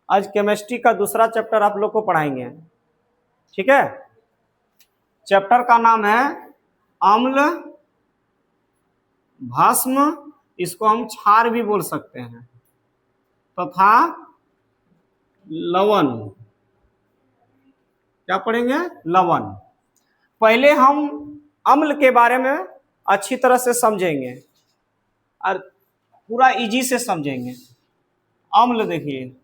आज केमिस्ट्री का दूसरा चैप्टर आप लोग को पढ़ाएंगे, ठीक है। चैप्टर का नाम है अम्ल, भस्म, इसको हम क्षार भी बोल सकते हैं, तथा लवण। क्या पढ़ेंगे? लवण। पहले हम अम्ल के बारे में अच्छी तरह से समझेंगे और पूरा इजी से समझेंगे। अम्ल देखिए,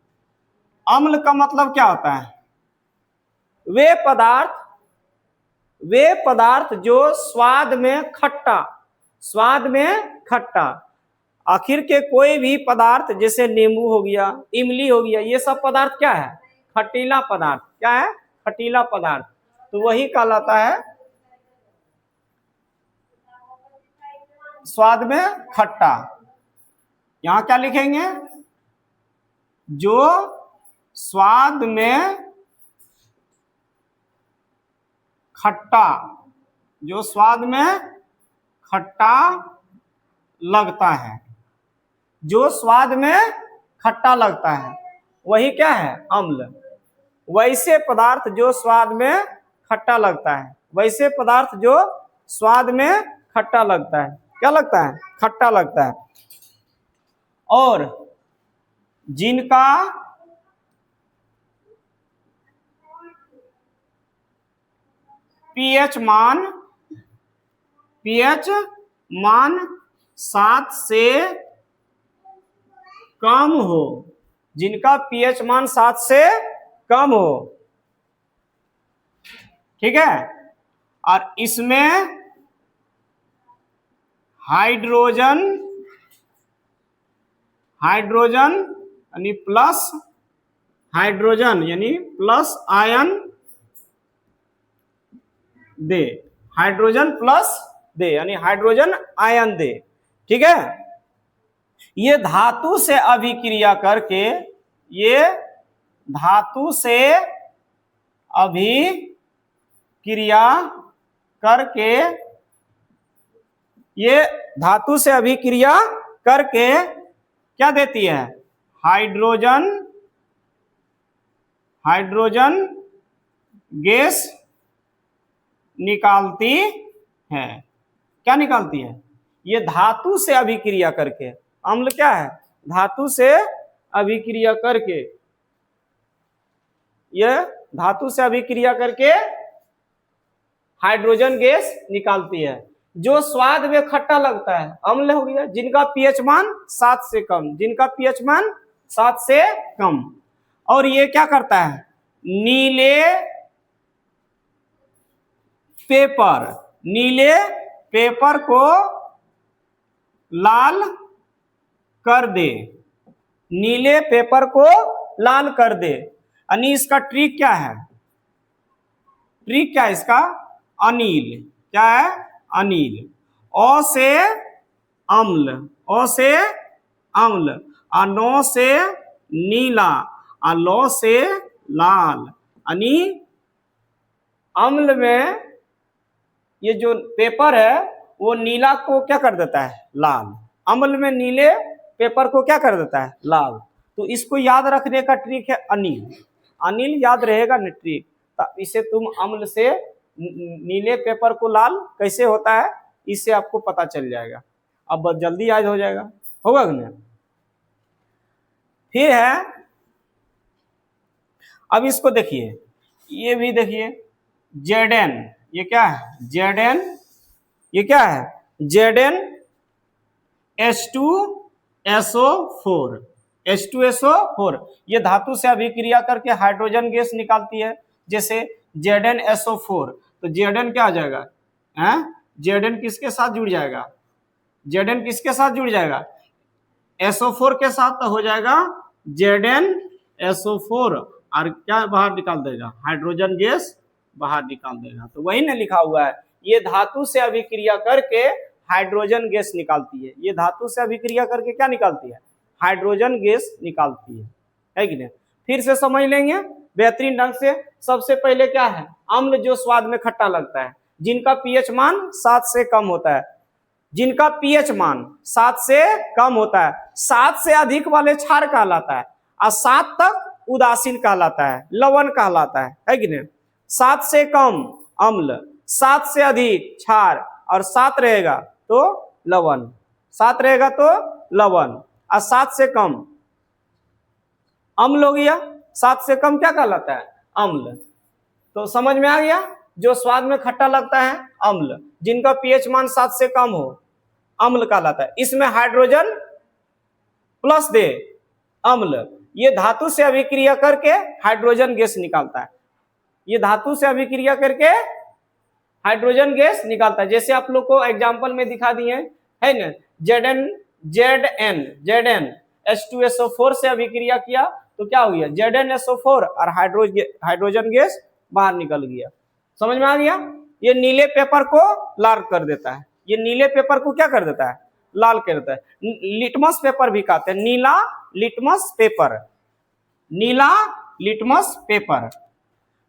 अम्ल का मतलब क्या होता है? वे पदार्थ जो स्वाद में खट्टा, आखिर के कोई भी पदार्थ जैसे नींबू हो गया, इमली हो गया, ये सब पदार्थ क्या है? खटीला पदार्थ। क्या है? खटीला पदार्थ। तो वही कहलाता है स्वाद में खट्टा। यहां क्या लिखेंगे? जो स्वाद में खट्टा, जो स्वाद में खट्टा लगता है, जो स्वाद में खट्टा लगता है वही क्या है? अम्ल। वैसे पदार्थ जो स्वाद में खट्टा लगता है, वैसे पदार्थ जो स्वाद में खट्टा लगता है, क्या लगता है? खट्टा लगता है। और जिनका पीएच मान 7 से कम हो, जिनका पीएच मान 7 से कम हो, ठीक है। और इसमें हाइड्रोजन यानी प्लस आयन दे, हाइड्रोजन प्लस दे यानी हाइड्रोजन आयन दे, ठीक है। ये धातु से अभिक्रिया करके, ये धातु से अभिक्रिया करके क्या देती है? हाइड्रोजन गैस निकालती है। क्या निकालती है? ये धातु से अभिक्रिया करके, अम्ल क्या है? धातु से अभिक्रिया करके, ये धातु से अभिक्रिया करके हाइड्रोजन गैस निकालती है, जो स्वाद में खट्टा लगता है, अम्ल हो गया। जिनका पीएच मान 7 से कम, जिनका पीएच मान 7 से कम। और ये क्या करता है? नीले पेपर को लाल कर दे, नीले पेपर को लाल कर दे। यानी इसका ट्रिक क्या है? ट्रिक क्या है इसका? अनील। क्या है? अनील। ओ से अम्ल, ओ से अम्ल, अनो से नीला, अलो से लाल। यानी अम्ल में ये जो पेपर है वो नीला को क्या कर देता है? लाल। अम्ल में नीले पेपर को क्या कर देता है? लाल। तो इसको याद रखने का ट्रिक है अनील। अनील याद रहेगा न ट्रिक, तो इसे तुम अम्ल से नीले पेपर को लाल कैसे होता है इससे आपको पता चल जाएगा। अब जल्दी याद हो जाएगा, होगा ना? फिर है, अब इसको देखिए, ये भी देखिए Zn, ये क्या है? Zn, ये क्या है? Zn H2SO4, H2SO4 ये धातु से अभिक्रिया करके हाइड्रोजन गैस निकालती है, जैसे ZnSO4। तो Zn क्या आ जाएगा? Zn किसके साथ जुड़ जाएगा? Zn किसके साथ जुड़ जाएगा? SO4 के साथ। तो हो जाएगा ZnSO4 और क्या बाहर निकाल देगा? हाइड्रोजन गैस बाहर निकाल देगा। तो वही ना लिखा हुआ है, ये धातु से अभिक्रिया करके हाइड्रोजन गैस निकालती है। ये धातु से अभिक्रिया करके क्या निकालती है? हाइड्रोजन गैस निकालती है कि नहीं? फिर से समझ लेंगे बेहतरीन ढंग से। सबसे पहले क्या है? अम्ल जो स्वाद में खट्टा लगता है, जिनका पीएच मान 7 से कम होता है, जिनका पीएच मान 7 से कम होता है। 7 से अधिक वाले क्षार कहलाता है और 7 तक उदासीन कहलाता है, लवण कहलाता है कि नहीं। 7 से कम अम्ल, 7 से अधिक क्षार, और 7 रहेगा तो लवण, 7 रहेगा तो लवण, और 7 से कम अम्ल हो गया। 7 से कम क्या कहलाता है? अम्ल। तो समझ में आ गया, जो स्वाद में खट्टा लगता है अम्ल, जिनका पीएच मान 7 से कम हो अम्ल कहलाता है। इसमें हाइड्रोजन प्लस दे अम्ल, ये धातु से अभिक्रिया करके हाइड्रोजन गैस निकालता है, ये धातु से अभिक्रिया करके हाइड्रोजन गैस निकालता है। जैसे आप लोग को एग्जांपल में दिखा दिए है ना, Zn H2SO4 से अभिक्रिया किया तो क्या हो गया? ZnSO4 और हाइड्रोजन गैस बाहर निकल गया। समझ में आ गया? ये नीले पेपर को लाल कर देता है, ये नीले पेपर को क्या कर देता है? लाल कर देता है। लिटमस पेपर भी कहते हैं, नीला लिटमस पेपर, नीला लिटमस पेपर,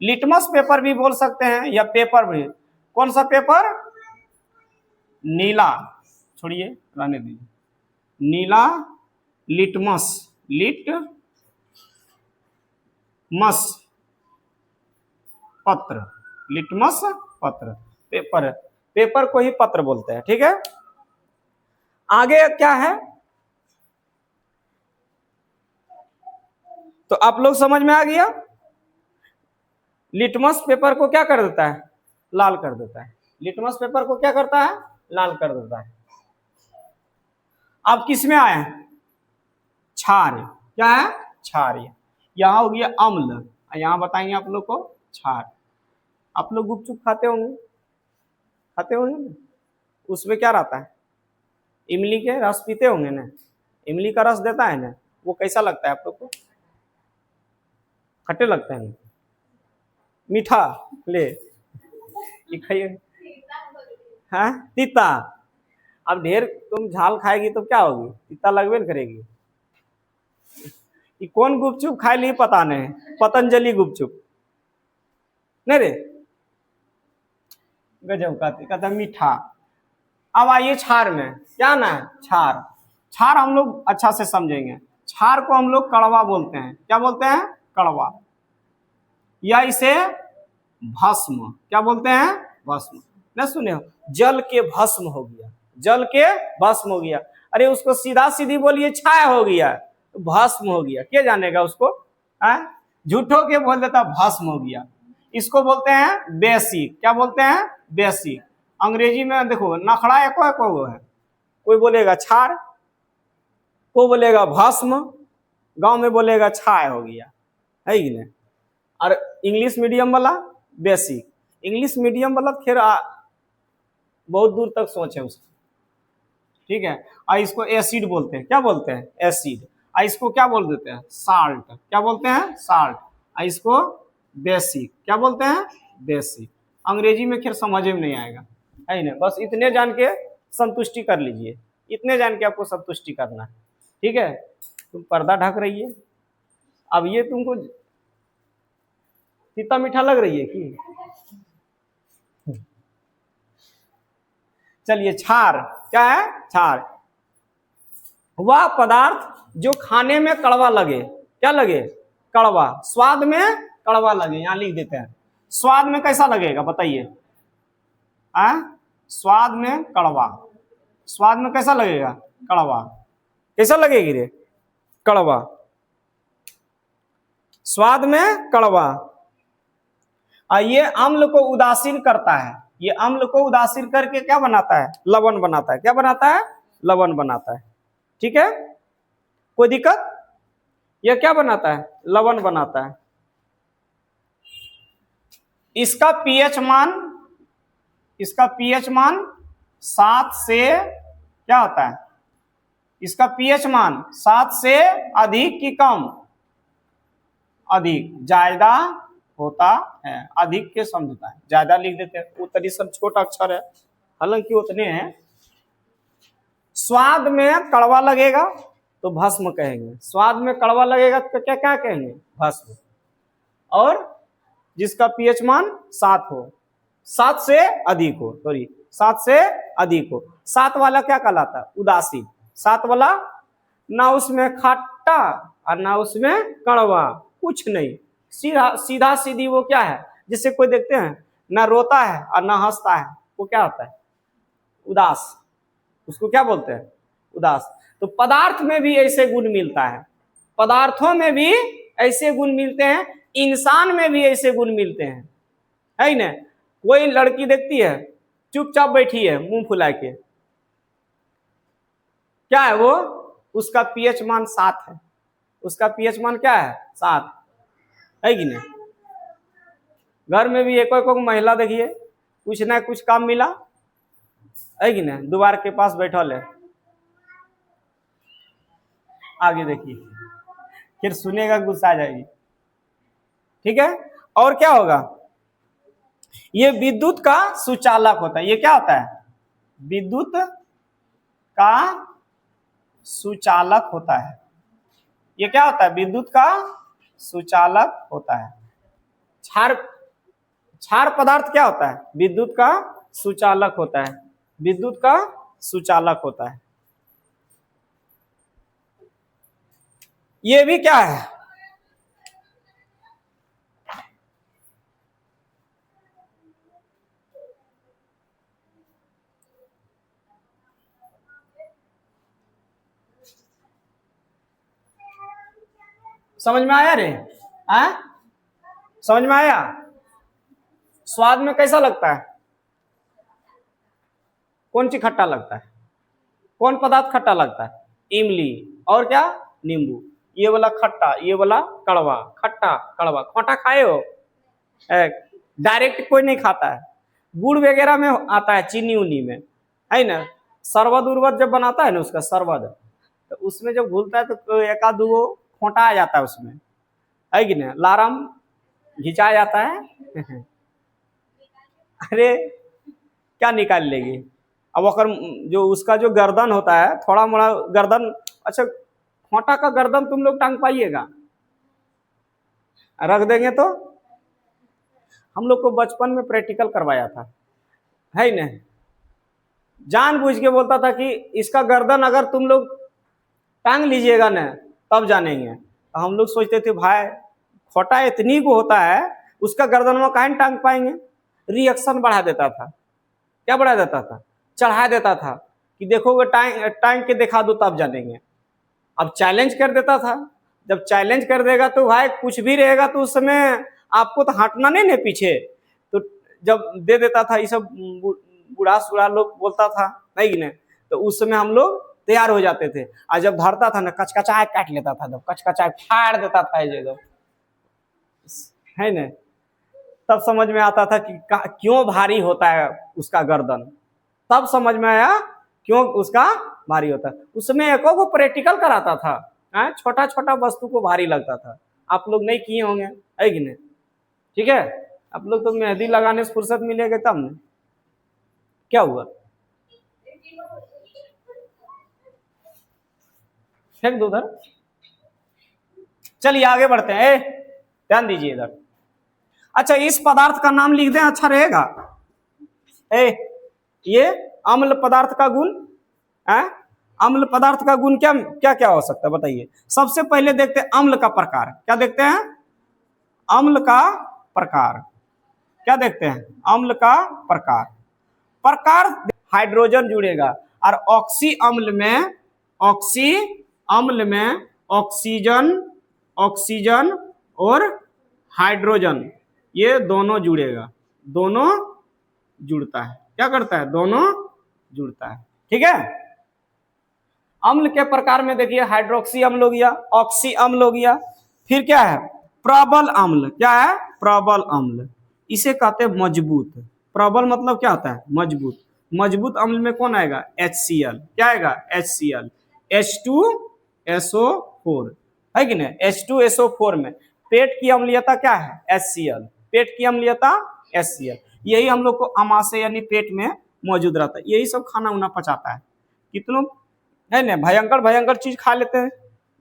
लिटमस पेपर भी बोल सकते हैं या पेपर भी। कौन सा पेपर? नीला, छोड़िए रहने दीजिए, नीला लिटमस, लिटमस पत्र, लिटमस पत्र पेपर, पेपर को ही पत्र बोलते हैं। ठीक है, आगे क्या है तो आप लोग समझ में आ गया। लिटमस पेपर को क्या कर देता है? लाल कर देता है। लिटमस पेपर को क्या करता है? लाल कर देता है। अब किस में आए? क्षार। क्या है? क्षार। यहां हो गया अम्ल, यहां बताएंगे आप लोग को क्षार। आप लोग गुपचुप खाते होंगे, खाते होंगे ना, उसमें क्या रहता है? इमली के रस पीते होंगे ना, इमली का रस देता है ना, वो कैसा लगता है आप लोग को? खट्टे लगते हैं, मीठा ले खाइए। हाँ, तीता। अब ढेर तुम झाल खाएगी तो क्या होगी? तीता लगबे न करेगी। कि कौन गुपचुप खाए ली पता नहीं, पतंजलि गुपचुप नहीं रे, गजब कहता मीठा। अब आइए क्षार में, क्या ना है? क्षार। क्षार हम लोग अच्छा से समझेंगे। क्षार को हम लोग कड़वा बोलते हैं। क्या बोलते हैं? कड़वा। या इसे भस्म, क्या बोलते हैं? भस्म। न सुने हो, जल के भस्म हो गया, जल के भस्म हो गया। अरे उसको सीधा सीधी बोलिए छाया हो गया, भस्म हो गया, क्या जानेगा उसको? झूठो के बोल देता भस्म हो गया। इसको बोलते हैं बेसिक। क्या बोलते हैं? बेसिक। अंग्रेजी में देखो नखड़ा एको एको है, कोई बोलेगा क्षार, कोई बोलेगा भस्म, गांव में बोलेगा छाया हो गया, है कि नहीं। और इंग्लिश मीडियम वाला बेसिक। इंग्लिश मीडियम वाला फिर बहुत दूर तक सोच है उसको, ठीक है। और इसको एसिड बोलते हैं। क्या बोलते हैं? एसिड। और इसको क्या बोल देते हैं? साल्ट। क्या बोलते हैं? साल्ट। और इसको बेसिक। क्या बोलते हैं? बेसिक। अंग्रेजी में खैर समझ में नहीं आएगा, है ना। बस इतने जान के संतुष्टि कर लीजिए, इतने जान के आपको संतुष्टि करना है, ठीक है। तुम पर्दा ढक रही है, अब ये तुमको तीता मीठा लग रही है कि? चलिए, क्षार क्या है? क्षार वह पदार्थ जो खाने में कड़वा लगे। क्या लगे? कड़वा। स्वाद में कड़वा लगे, यहां लिख देते हैं। स्वाद में कैसा लगेगा बताइए? स्वाद में कड़वा। स्वाद में कैसा लगेगा? कड़वा। कैसा लगेगी रे? कड़वा। स्वाद में कड़वा। और ये अम्ल को उदासीन करता है, ये अम्ल को उदासीन करके क्या बनाता है? लवण बनाता है। क्या बनाता है? लवण बनाता है, ठीक है। कोई दिक्कत? यह क्या बनाता है? लवण बनाता है। इसका पीएच मान 7 से क्या होता है? इसका पीएच मान 7 से अधिक की कम? अधिक। ज्यादा होता है, अधिक के समझता है, ज्यादा लिख देते हैं। उत्तरी सब छोटा अक्षर है, हालांकि उतने हैं। स्वाद में कड़वा लगेगा तो भस्म कहेंगे, स्वाद में कड़वा लगेगा तो क्या क्या कहेंगे? भस्म। और जिसका पीएच मान 7 हो, 7 से अधिक हो, सॉरी 7 से अधिक हो। 7 वाला क्या कहलाता है? उदासीन। 7 वाला ना उसमें खट्टा और ना उसमें कड़वा, कुछ नहीं, सीधा सीधा सीधी वो क्या है, जिससे कोई देखते हैं ना रोता है और ना हंसता है, वो क्या होता है, उदास। उसको क्या बोलते हैं, उदास। तो पदार्थ में भी ऐसे गुण मिलता है, पदार्थों में भी ऐसे गुण मिलते हैं, इंसान में भी ऐसे गुण मिलते हैं, है ना। कोई लड़की देखती है चुपचाप बैठी है मुंह फुला के, क्या है वो, उसका पीएच मान 7 है, उसका पीएच मान क्या है, 7 है कि नहीं। घर में भी एक महिला देखिए, कुछ ना कुछ काम मिला है कि नहीं, द्वार के पास बैठल है, आगे देखिए फिर सुनेगा गुस्सा आ जाएगी, ठीक है। और क्या होगा, ये विद्युत का सुचालक होता है, ये क्या होता है, विद्युत का सुचालक होता है, ये क्या होता है, विद्युत का सुचालक होता है। क्षार, क्षार पदार्थ क्या होता है, विद्युत का सुचालक होता है, विद्युत का सुचालक होता है। ये भी क्या है, समझ में आया रे, समझ में आया। स्वाद में कैसा लगता है, कौन सी खट्टा लगता है, कौन पदार्थ खट्टा लगता है, इमली और क्या, नींबू। ये वाला खट्टा, ये वाला कड़वा, खट्टा कड़वा। खोटा खाए हो, डायरेक्ट कोई नहीं खाता है, गुड़ वगैरह में आता है, चीनी उनी में, है ना। शरबत उर्बत जब बनाता है ना, उसका शरबत, तो उसमें जब घुलता है तो एक आध दो खोटा आ जाता है उसमें, है कि नहीं, लाराम घिंचा जाता है अरे क्या निकाल लेगी। अब अगर जो उसका जो गर्दन होता है, थोड़ा मोड़ा गर्दन, अच्छा खोटा का गर्दन तुम लोग टांग पाइएगा, रख देंगे तो। हम लोग को बचपन में प्रैक्टिकल करवाया था, है ना, जानबूझ के बोलता था कि इसका गर्दन अगर तुम लोग टांग लीजिएगा ना तब जानेंगे। हम लोग सोचते थे भाई खोटा इतनी को होता है, उसका गर्दन में काहे टांग पाएंगे। रिएक्शन बढ़ा देता था, क्या बढ़ा देता था, चढ़ा देता था कि देखोगे टांग के दिखा दो तब जानेंगे। अब चैलेंज कर देता था, जब चैलेंज कर देगा तो भाई कुछ भी रहेगा तो उस समय आपको तो हटना नहीं है पीछे। तो जब दे देता था, ये सब बूढ़ा सूढ़ा लोग बोलता था, नहीं कि नहीं, तो उस समय हम लोग तैयार हो जाते थे। और जब धरता था ना, कचकचाए काट लेता था, जब कचकचाए फाड़ देता था ये जगह, है ना, तब समझ में आता था कि क्यों भारी होता है उसका गर्दन। तब समझ में आया क्यों उसका भारी होता है। उसमें एक को प्रैक्टिकल कराता था, छोटा छोटा वस्तु को भारी लगता था। आप लोग नहीं किए होंगे, है कि नहीं, ठीक है। आप लोग तो मेहंदी लगाने से फुर्सत मिलेगा तब ना, क्या हुआ, फेंक दो उधर। चलिए आगे बढ़ते हैं, ध्यान दीजिए इधर। अच्छा इस पदार्थ का नाम लिख दें, अच्छा रहेगा। ये अम्ल पदार्थ का गुण, अम्ल पदार्थ का गुण क्या क्या क्या हो सकता है बताइए। सबसे पहले देखते हैं अम्ल का प्रकार, क्या देखते हैं, अम्ल का प्रकार, क्या देखते हैं, अम्ल का प्रकार। प्रकार हाइड्रोजन जुड़ेगा और ऑक्सी अम्ल में, ऑक्सी अम्ल में ऑक्सीजन, ऑक्सीजन और हाइड्रोजन ये दोनों जुड़ेगा, दोनों जुड़ता है, क्या करता है, दोनों जुड़ता है, ठीक है। अम्ल के प्रकार में देखिए हाइड्रोक्सी अम्ल हो गया, ऑक्सी अम्ल हो गया, फिर क्या है, प्रबल अम्ल, क्या है, प्रबल अम्ल, इसे कहते हैं मजबूत। प्रबल मतलब क्या होता है, मजबूत। मजबूत अम्ल में कौन आएगा, HCl, क्या आएगा, HCl, H2SO4, है कि नहीं। H2SO4 में पेट की अम्लीयता क्या है, HCl, पेट की अम्लीयता HCl। यही हम लोग को आमाशय यानी पेट में मौजूद रहता है, यही सब खाना उना पचाता है। कितनों है ना, भयंकर भयंकर चीज खा लेते हैं,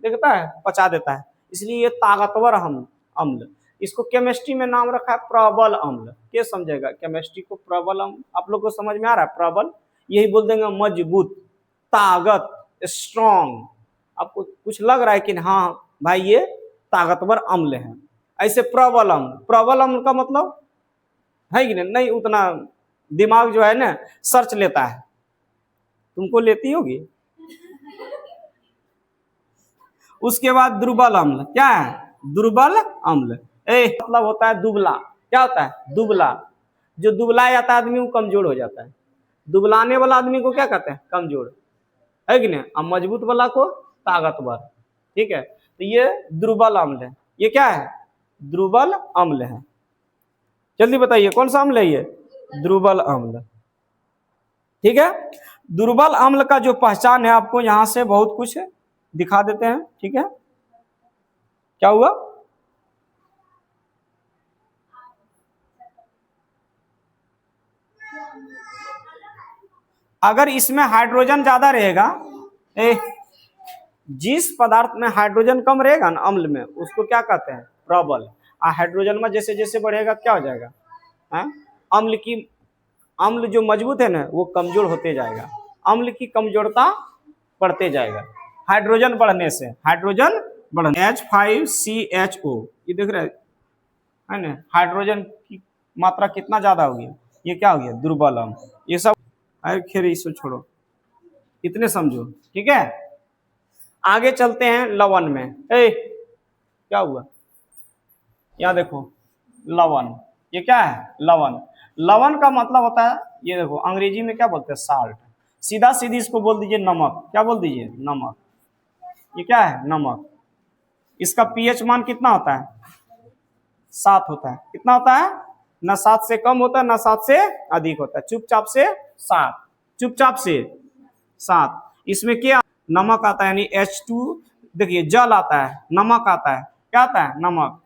देखता है पचा देता है, इसलिए ये ताकतवर अम्ल। इसको केमिस्ट्री में नाम रखा है प्रबल अम्ल। क्या समझेगा केमिस्ट्री को, प्रबल अम्ल आप लोग को समझ में आ रहा है, प्रबल यही बोल देंगे मजबूत, ताकत, स्ट्रॉन्ग। आपको कुछ लग रहा है कि हाँ भाई ये ताकतवर अम्ल है। ऐसे प्रबल अम्ल का मतलब है कि नहीं उतना दिमाग जो है ना सर्च लेता है, तुमको लेती होगी। उसके बाद दुर्बल अम्ल, क्या है दुर्बल अम्ल, मतलब होता है दुबला, क्या होता है दुबला, जो दुबला जाता है आदमी वो कमजोर हो जाता है, दुबलाने वाला आदमी को क्या कहते हैं कमजोर, है कि नहीं, और मजबूत वाला को ताकतवर, ठीक है। तो ये दुर्बल अम्ल है, ये क्या है दुर्बल अम्ल है। जल्दी बताइए कौन सा अम्ल है ये, दुर्बल अम्ल, ठीक है। दुर्बल अम्ल का जो पहचान है आपको यहां से बहुत कुछ दिखा देते हैं, ठीक है। क्या हुआ, अगर इसमें हाइड्रोजन ज्यादा रहेगा, जिस पदार्थ में हाइड्रोजन कम रहेगा ना अम्ल में उसको क्या कहते हैं प्रबल, और हाइड्रोजन में जैसे जैसे बढ़ेगा क्या हो जाएगा है? अम्ल जो मजबूत है ना वो कमजोर होते जाएगा, अम्ल की कमजोरता बढ़ते जाएगा हाइड्रोजन बढ़ने से, हाइड्रोजन बढ़ने H5CHO, ये देख रहे है ना, हाइड्रोजन की मात्रा कितना ज्यादा हो गया, ये क्या हो गया दुर्बल अम्ल। ये सब खैर इसको छोड़ो, इतने समझो, ठीक है। आगे चलते हैं लवण में, क्या हुआ, यहाँ देखो लवण, ये क्या है लवण, लवण का मतलब होता है ये देखो अंग्रेजी में क्या बोलते हैं साल्ट, सीधा सीधी इसको बोल दीजिए नमक, क्या बोल दीजिए नमक, ये क्या है नमक। इसका पीएच मान कितना होता है 7 होता है, कितना होता है ना 7 से कम होता है ना 7 से अधिक होता है, चुपचाप से 7, चुपचाप से 7। इसमें क्या नमक आता है यानी H2, देखिए जल आता है नमक आता है, क्या आता है नमक,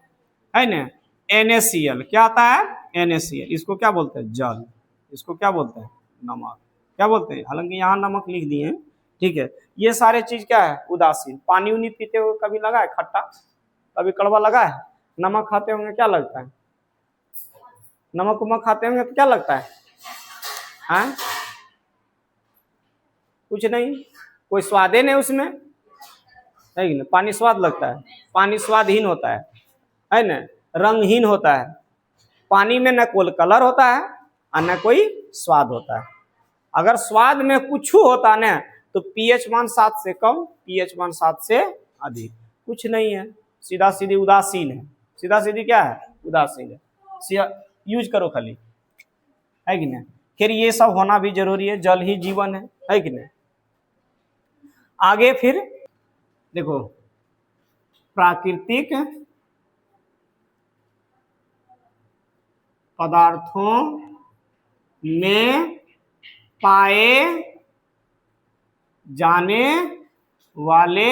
है ना, NaCl, क्या आता है NaCl, इसको क्या बोलते हैं जल, इसको क्या बोलते हैं नमक, क्या बोलते हैं, हालांकि यहाँ नमक लिख दिए हैं, ठीक है। ये सारे चीज क्या है उदासीन, पानी उनी पीते हुए कभी लगा है खट्टा, कभी कड़वा लगा है, नमक खाते होंगे क्या लगता है, नमक उमक खाते होंगे तो क्या लगता है हाँ? कुछ नहीं, कोई स्वादे नहीं उसमें, है ना, पानी स्वाद लगता है, पानी स्वादहीन होता है ना, रंगहीन होता है, पानी में न कोई कलर होता है और न कोई स्वाद होता है। अगर स्वाद में कुछ होता ना तो पीएच मान 7 से कम, पीएच मान 7 से अधिक, कुछ नहीं है, सीधा सीधी उदासीन है, सीधा सीधी क्या है उदासीन है, यूज करो खाली, है कि नहीं। फिर ये सब होना भी जरूरी है, जल ही जीवन है कि नहीं। आगे फिर देखो प्राकृतिक पदार्थों में पाए जाने वाले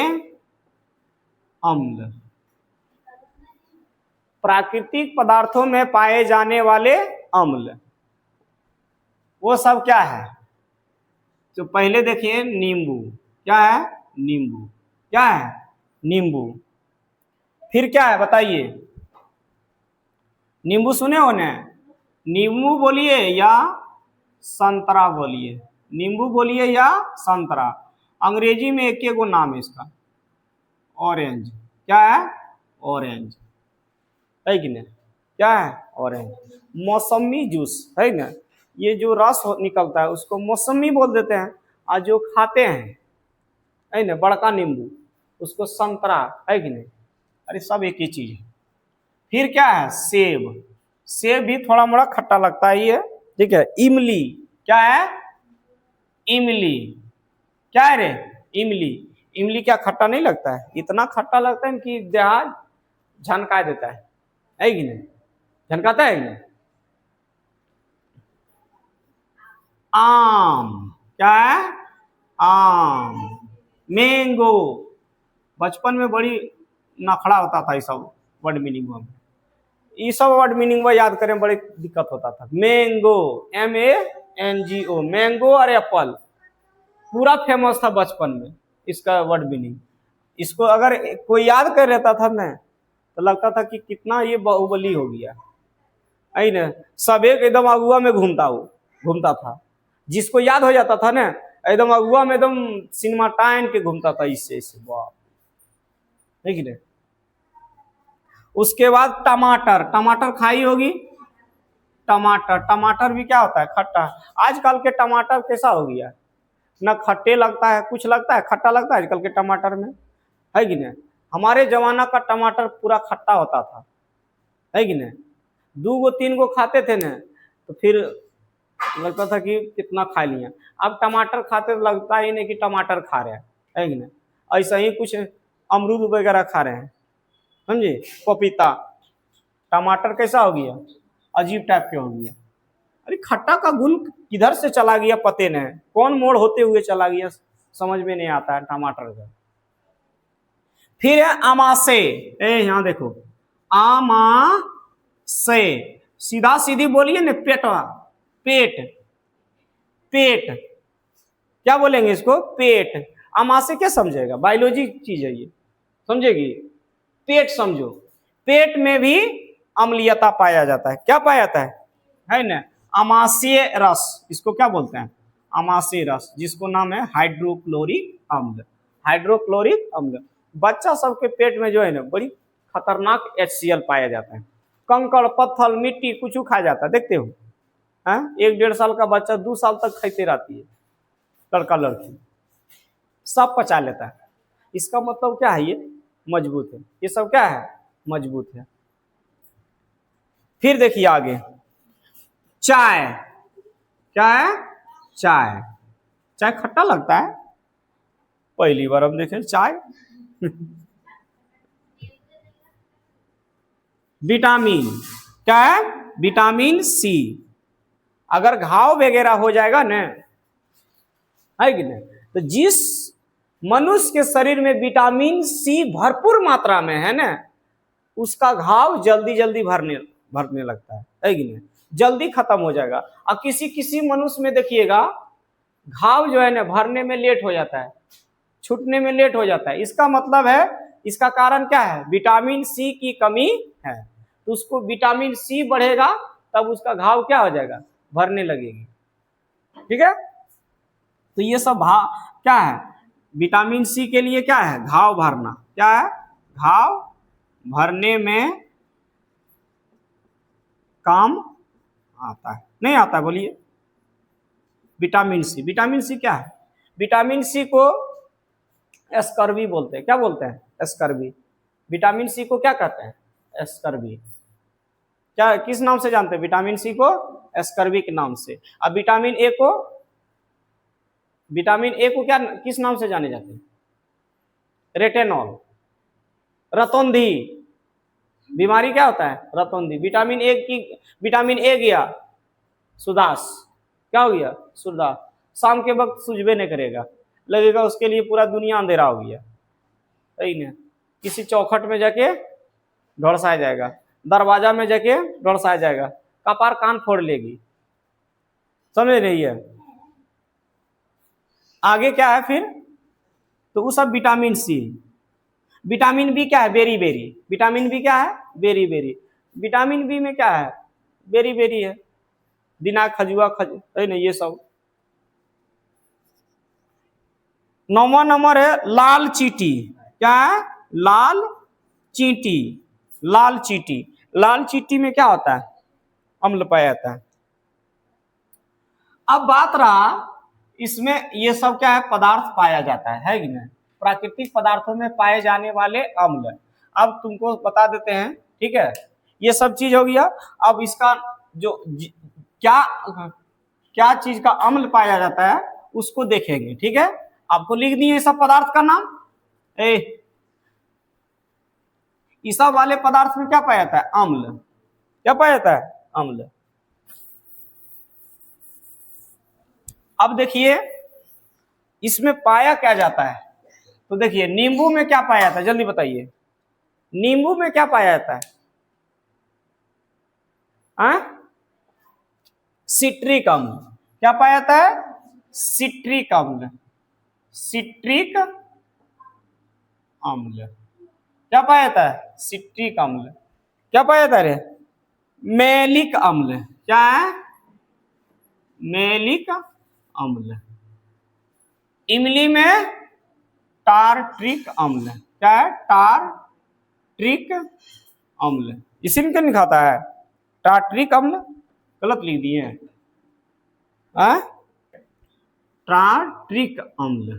अम्ल, प्राकृतिक पदार्थों में पाए जाने वाले अम्ल वो सब क्या है, तो पहले देखिए नींबू, क्या है नींबू, क्या है नींबू, फिर क्या है बताइए, नींबू सुने हो ना, नींबू बोलिए या संतरा बोलिए, नींबू बोलिए या संतरा, अंग्रेजी में एक गो नाम है इसका ऑरेंज, क्या है ऑरेंज, है कि नहीं, क्या है ऑरेंज। मौसमी जूस है ना, ये जो रस निकलता है उसको मौसमी बोल देते हैं, और जो खाते हैं है ना बड़का नींबू उसको संतरा, है कि नहीं, अरे सब एक ही चीज। फिर क्या है सेब, सेब भी थोड़ा मोड़ा खट्टा लगता है ये, ठीक है। इमली, क्या है इमली, क्या है रे इमली, इमली क्या खट्टा नहीं लगता है, इतना खट्टा लगता है कि देहात झनका देता है कि नहीं, झनकाता है कि नहीं। आम, क्या है आम, मैंगो, बचपन में बड़ी नखड़ा होता था ये सब वर्ड मीनिंग में, ये सब वर्ड मीनिंग में याद करें बड़ी दिक्कत होता था। मैंगो MANGO, मैंगो और एप्पल पूरा फेमस था बचपन में, इसका वर्ड मीनिंग, इसको अगर कोई याद कर लेता था ना तो लगता था कि कितना ये बाहुबली हो गया, है ना, सब एक एकदम अगुआ में घूमता था, जिसको याद हो जाता था ना एकदम अगुआ में एकदम सिनेमा टाइम के घूमता था, इससे वाह, है कि नहीं। उसके बाद टमाटर, टमाटर खाई होगी, टमाटर, टमाटर भी क्या होता है, खट्टा। आजकल के टमाटर कैसा हो गया, ना खट्टे लगता है, कुछ लगता है खट्टा लगता है आजकल के टमाटर में, है कि नहीं। हमारे जमाना का टमाटर पूरा खट्टा होता था, है कि नहीं। 2 गो 3 गो खाते थे ना तो फिर लगता था कि कितना खा लिया। अब टमाटर खाते तो लगता ही नहीं कि टमाटर खा रहे हैं, है कि नहीं। ऐसा ही कुछ अमरूद वगैरह खा रहे हैं, समझे, पपीता। टमाटर कैसा हो गया, अजीब टाइप के हो गया। अरे खट्टा का गुण किधर से चला गया पते नहीं, कौन मोड़ होते हुए चला गया, समझ में नहीं आता है टमाटर का। फिर है अमासे, यहाँ देखो, आमासे, सीधा सीधी बोलिए ना, पेटवा, पेट, पेट, क्या बोलेंगे इसको, पेट। अमासे क्या समझेगा, बायोलॉजी चीज है ये, समझेगी, पेट समझो। पेट में भी अम्लीयता पाया जाता है, क्या पाया जाता है ना, अमाशय रस, इसको क्या बोलते हैं, अमाशय रस, जिसको नाम है हाइड्रोक्लोरिक अम्ल, हाइड्रोक्लोरिक अम्ल। बच्चा सबके पेट में जो है ना बड़ी खतरनाक HCl पाया जाता है। कंकड़ पत्थर मिट्टी कुछ खा जाता है, देखते हो, 1-1.5 साल का बच्चा 2 साल तक खाते रहती है, लड़का लड़की सब पचा लेता है। इसका मतलब क्या है, ये मजबूत है, ये सब क्या है, मजबूत है। फिर देखिए आगे, चाय, क्या है, चाय, चाय खट्टा लगता है, पहली बार हम देखें चाय। विटामिन, क्या है, विटामिन सी। अगर घाव वगैरह हो जाएगा ना, है कि नहीं, तो जिस मनुष्य के शरीर में विटामिन सी भरपूर मात्रा में है ना, उसका घाव जल्दी जल्दी भरने लगता है कि नहीं, जल्दी खत्म हो जाएगा। और किसी किसी मनुष्य में देखिएगा घाव जो है ना भरने में लेट हो जाता है, छूटने में लेट हो जाता है। इसका मतलब है, इसका कारण क्या है, विटामिन सी की कमी है। तो उसको विटामिन सी बढ़ेगा तब उसका घाव क्या हो जाएगा, भरने लगेगी, ठीक है। तो ये सब क्या है, विटामिन सी के लिए क्या है, घाव भरना, क्या है, घाव भरने में काम आता है, नहीं आता है, बोलिए। विटामिन सी, विटामिन सी क्या है, विटामिन सी को एस्कर्बी बोलते हैं, क्या बोलते हैं, एस्कर्बी। विटामिन सी को क्या कहते हैं, एस्कर्बी। क्या किस नाम से जानते हैं विटामिन सी को, एस्कर्बी के नाम से। अब विटामिन ए को, विटामिन ए को क्या किस नाम से जाने जाते हैं, रेटेनॉल। रतौंधी, बीमारी क्या होता है, रतौंधी। विटामिन ए की, विटामिन ए गया सुदास, क्या हो गया, सुदास। शाम के वक्त सुझबे नहीं करेगा, लगेगा उसके लिए पूरा दुनिया अंधेरा हो गया, सही ना। किसी चौखट में जाके ढड़साया जाएगा, दरवाजा में जाके ढड़साया जाएगा, कपार कान फोड़ लेगी, समझ रही है। आगे क्या है फिर, तो वो सब विटामिन सी। विटामिन बी क्या है, बेरी बेरी, विटामिन बी क्या है, बेरी बेरी। विटामिन बी में क्या है, बेरी बेरी है, दिना खजुआ है ना, ये सब। 9वां नंबर है लाल चींटी, क्या है, लाल चींटी, लाल चींटी। लाल चींटी में क्या होता है, अम्ल पाया जाता है। अब बात रहा इसमें ये सब क्या है, पदार्थ पाया जाता है कि नहीं, प्राकृतिक पदार्थों में पाए जाने वाले अम्ल। अब तुमको बता देते हैं, ठीक है, ये सब चीज हो गया। अब इसका जो क्या क्या चीज का अम्ल पाया जाता है उसको देखेंगे, ठीक है। आपको लिख दिए सब पदार्थ का नाम। इस सब वाले पदार्थ में क्या पाया जाता है, अम्ल। क्या पाया जाता है, अम्ल। अब देखिए इसमें पाया क्या जाता है, तो देखिए नींबू में क्या पाया जाता है, जल्दी बताइए, नींबू में क्या पाया जाता है, सिट्रिक अम्ल। क्या पाया जाता है, सिट्रिक अम्ल, सिट्रिक अम्ल। क्या पाया जाता है, सिट्रिक अम्ल। क्या पाया जाता है, मैलिक अम्ल। क्या है, मैलिक अम्ल। इमली में टार्ट्रिक अम्ल। क्या है, टार्ट्रिक अम्ल, इसी में क्यों नहीं खाता है? टार्ट्रिक अम्ल गलत लिख दिए हैं, टार्ट्रिक अम्ल।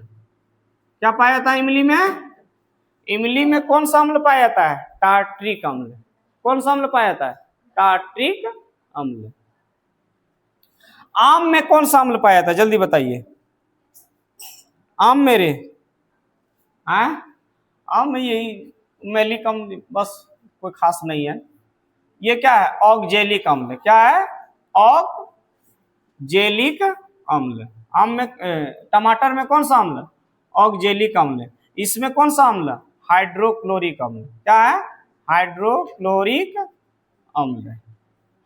क्या पाया था इमली में? इमली में कौन सा अम्ल पाया जाता है? टार्ट्रिक अम्ल। कौन सा अम्ल पाया जाता है? टार्ट्रिक अम्ल। आम में कौन सा अम्ल पाया था? जल्दी बताइए। आम मेरे आम में यही मैलिक अम्ल, बस कोई खास नहीं है। ये क्या है? ऑक्जेलिक अम्ल। क्या है? ऑक्जेलिक अम्ल। आम में टमाटर में कौन सा अम्ल? ऑक्जेलिक अम्ल। इसमें कौन सा अम्ल? हाइड्रोक्लोरिक अम्ल। क्या है? हाइड्रोक्लोरिक अम्ल।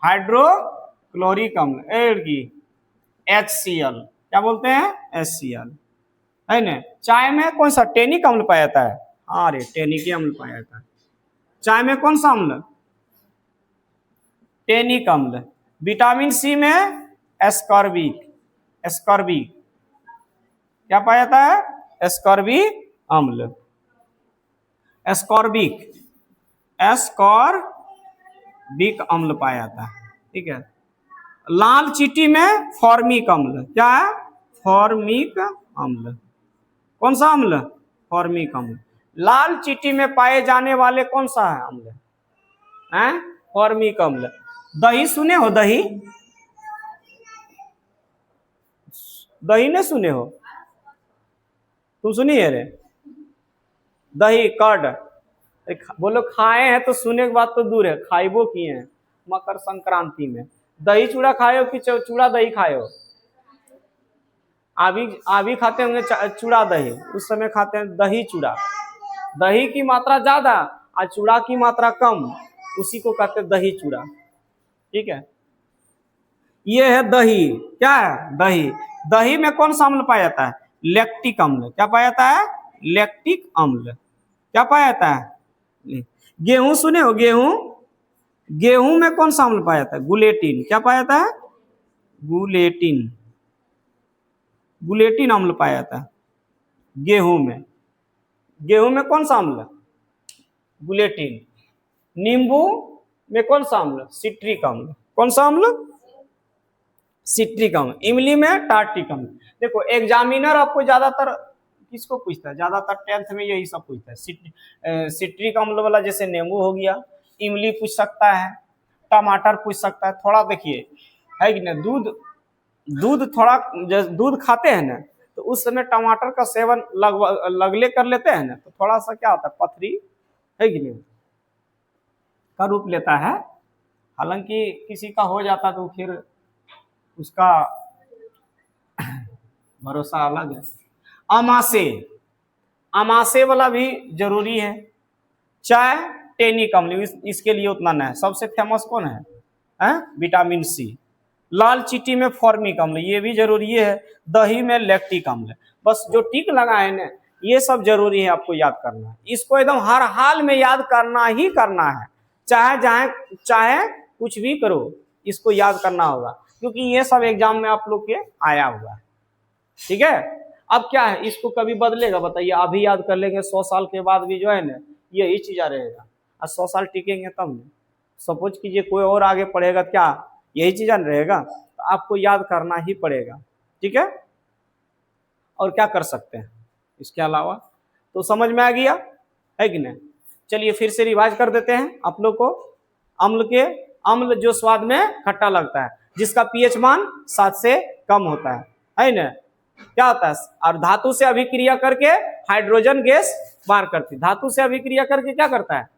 हाइड्रोक्लोरिक अम्ल HCl। क्या बोलते हैं? HCl है ना। चाय में कौन सा टेनिक अम्ल पाया जाता है? हाँ रे, टेनिक अम्ल पाया जाता है। चाय में कौन सा अम्ल? टेनिक अम्ल। विटामिन सी में एस्कॉर्बिक। एस्कॉर्बिक क्या पाया जाता है? एस्कॉर्बिक अम्ल। एस्कॉर्बिक एस्कॉर्बिक अम्ल पाया जाता है। ठीक है। लाल चींटी में फॉर्मिक अम्ल। क्या है? फॉर्मिक अम्ल। कौन सा अम्ल? फॉर्मिक अम्ल। लाल चींटी में पाए जाने वाले कौन सा है अम्ल? फॉर्मिक अम्ल। दही सुने हो? दही, दही नहीं सुने हो? तुम सुनिए रे, दही कर्ड बोलो खाए हैं तो सुने की बात तो दूर है, खाइबो किए हैं मकर संक्रांति में। दही चूड़ा खाए हो कि चूड़ा दही खाए हो? अभी खाते होंगे चूड़ा दही, उस समय खाते हैं दही चूड़ा। दही की मात्रा ज्यादा और चूड़ा की मात्रा कम, उसी को कहते हैं दही चूड़ा। ठीक है। ये है दही। क्या है? दही। दही में कौन सा अम्ल पाया जाता है? लैक्टिक अम्ल। क्या पाया जाता है? लैक्टिक अम्ल। क्या पाया जाता है? गेहूं सुने हो? गेहूं, गेहूं में कौन सा अम्ल पाया जाता है? गुलेटिन। क्या पाया जाता है? गुलेटिन। गुलेटिन अम्ल पाया जाता है गेहूं में। गेहूं में कौन सा अम्ल? गुलेटिन। नींबू में कौन सा अम्ल? सिट्रिक अम्ल। कौन सा अम्ल? सिट्रिक अम्ल। इमली में टार्ट्रिक अम्ल। देखो एग्जामिनर आपको ज्यादातर किसको पूछता है? ज्यादातर 10th में यही सब पूछता है। सिट्रिक अम्ल वाला जैसे नींबू हो गया, इमली पूछ सकता है, टमाटर पूछ सकता है। थोड़ा देखिए है कि ना, दूध थोड़ा दूध खाते हैं ना, तो उस समय टमाटर का सेवन लगले कर लेते हैं ना, तो थोड़ा सा क्या होता है? पथरी है कि नहीं का रूप लेता है। हालांकि किसी का हो जाता तो फिर उसका भरोसा अलग है। अमाशय, अमाशय वाला भी जरूरी है। चाय टेनिक अम्ल, इसके लिए उतना नहीं है। सबसे फेमस कौन है? Vitamin C. लाल चींटी में फॉर्मिक अम्ल, ये भी जरूरी है। दही में लैक्टिक अम्ल। बस जो टिक लगा है ना, ये सब जरूरी है आपको याद करना है। इसको एकदम हर हाल में याद करना ही करना है, चाहे कुछ भी करो, इसको याद करना होगा, क्योंकि ये सब एग्जाम में आप लोग के आया हुआ है। ठीक है। अब क्या है, इसको कभी बदलेगा? बताइए। अभी याद कर लेंगे, 100 साल के बाद भी जो है ना यही चीज रहेगा। और 100 साल टिकेंगे तब ना। सपोज कीजिए कोई और आगे पढ़ेगा, क्या यही चीज रहेगा? तो आपको याद करना ही पड़ेगा। ठीक है। और क्या कर सकते हैं इसके अलावा? तो समझ में आ गया है कि नहीं? चलिए फिर से रिवाइज कर देते हैं आप लोग को। अम्ल जो स्वाद में खट्टा लगता है, जिसका पीएच मान 7 से कम होता है ना? क्या होता है? और धातु से अभिक्रिया करके हाइड्रोजन गैस बाहर करती है। धातु से अभिक्रिया करके क्या करता है?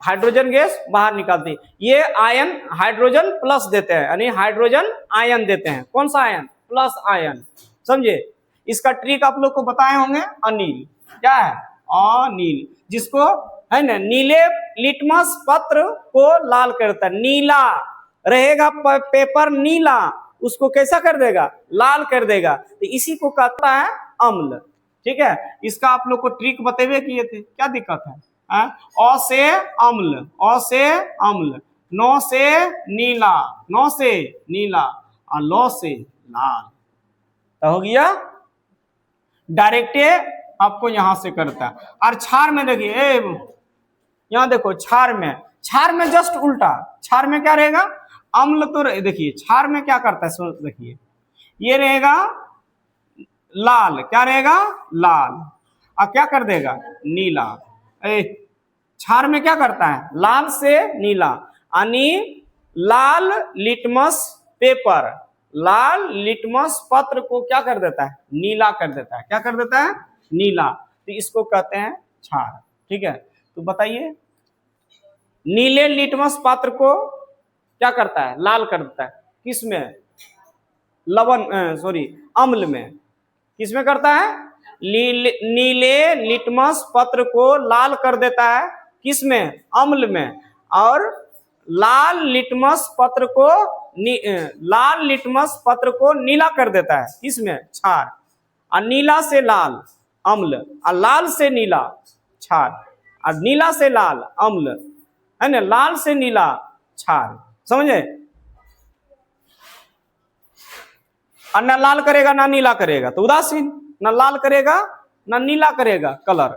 हाइड्रोजन गैस बाहर निकालती है। ये आयन हाइड्रोजन प्लस देते हैं, यानी हाइड्रोजन आयन देते हैं। कौन सा आयन? Plus ion. समझे? इसका ट्रिक आप लोग को बताए होंगे। अनिल। क्या है? अनिल, जिसको है ना नीले लिटमस पत्र को लाल करता है। नीला रहेगा पेपर, नीला उसको कैसा कर देगा? लाल कर देगा। तो इसी को कहता है अम्ल। ठीक है। इसका आप लोग को ट्रिक बतेबे किए थे, क्या दिक्कत है? अ से अम्ल, अ से अम्ल, नौ से नीला, नौ से नीला और लौ से लाल। तो हो गया डायरेक्ट आपको यहां से करता है। और क्षार में देखिए यहाँ देखो क्षार में जस्ट उल्टा, क्षार में क्या रहेगा, अम्ल तो देखिए क्षार में क्या करता है, देखिए ये रहेगा लाल, क्या रहेगा लाल, अब क्या कर देगा नीला। क्षार में क्या करता है, लाल से नीला, यानी लाल लिटमस पेपर, लाल लिटमस पत्र को क्या कर देता है, नीला कर देता है, क्या कर देता है, नीला, तो इसको कहते हैं क्षार। ठीक है, तो बताइए नीले लिटमस पत्र को क्या करता है, लाल कर देता है, किसमें, अम्ल में, किसमें करता है, नीले लिटमस पत्र को लाल कर देता है, किसमें, अम्ल में, और लाल लिटमस पत्र को नीला कर देता है, किसमें, क्षार, और नीला से लाल अम्ल, और लाल से नीला क्षार, और नीला से लाल अम्ल, है ना, लाल से नीला क्षार, समझे। और ना लाल करेगा ना नीला करेगा तो उदासीन, ना लाल करेगा ना नीला करेगा, कलर,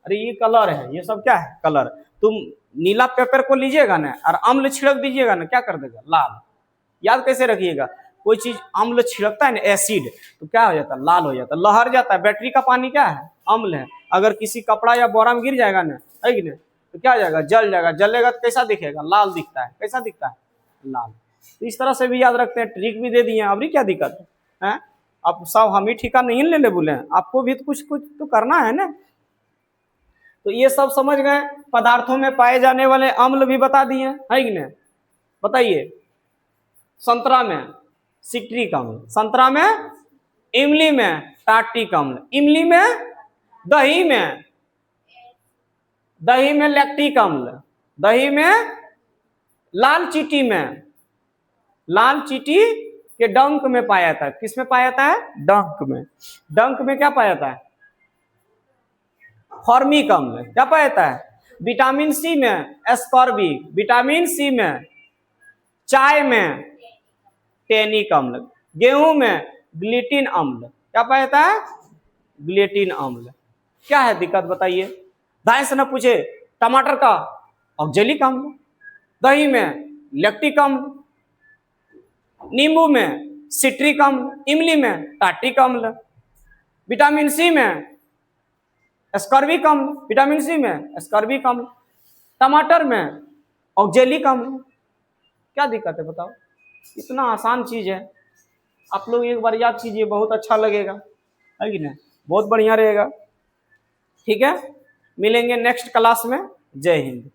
अरे ये कलर है, ये सब क्या है, कलर। तुम नीला पेपर को लीजिएगा ना और अम्ल छिड़क दीजिएगा ना, क्या कर देगा, लाल। याद कैसे रखिएगा, कोई चीज अम्ल छिड़कता है ना, एसिड, तो क्या हो जाता है, लाल हो जाता है, लहर जाता है। बैटरी का पानी क्या है, अम्ल है। अगर किसी कपड़ा या बोरा में गिर जाएगा ना, है कि नहीं, तो क्या हो जाएगा, जल जाएगा, जलेगा तो कैसा दिखेगा, लाल दिखता है, कैसा दिखता है, लाल। तो इस तरह से भी याद रखते हैं, ट्रिक भी दे दिए, अभी क्या दिक्कत है, अब सब हम ही ठिका नहीं लेने बोले, आपको भी तो कुछ कुछ तो करना है ना। तो ये सब समझ गए, पदार्थों में पाए जाने वाले अम्ल भी बता दिए, है कि नहीं। बताइए संतरा में सिट्रिक अम्ल, संतरा में, इमली में टार्टिक अम्ल, इमली में, दही में लैक्टिक अम्ल, दही में, लाल चींटी में, लाल चींटी के डंक में पाया जाता है, किस में पाया जाता है, डंक में। डंक में क्या पाया जाता है, फॉर्मिक अम्ल, क्या पाया जाता है, विटामिन सी में एस्कॉर्बिक, विटामिन सी में, चाय में टेनिक अम्ल, गेहूं में ग्लिटिन अम्ल, क्या पाया जाता है, ग्लिटिन अम्ल। क्या है दिक्कत बताइए, दाएं से न पूछे, टमाटर का ऑक्जेलिक अम्ल, दही में लैक्टिक अम्ल, नींबू में सिट्रिक अम्ल, इमली में टार्टिक अम्ल, विटामिन सी में एस्कॉर्बिक अम्ल, विटामिन सी में एस्कॉर्बिक अम्ल, टमाटर में ऑक्जेलिक अम्ल। क्या दिक्कत है बताओ, इतना आसान चीज है, आप लोग एक बार याद कीजिए, बहुत अच्छा लगेगा, है कि नहीं, बहुत बढ़िया रहेगा। ठीक है, मिलेंगे नेक्स्ट क्लास में, जय हिंद।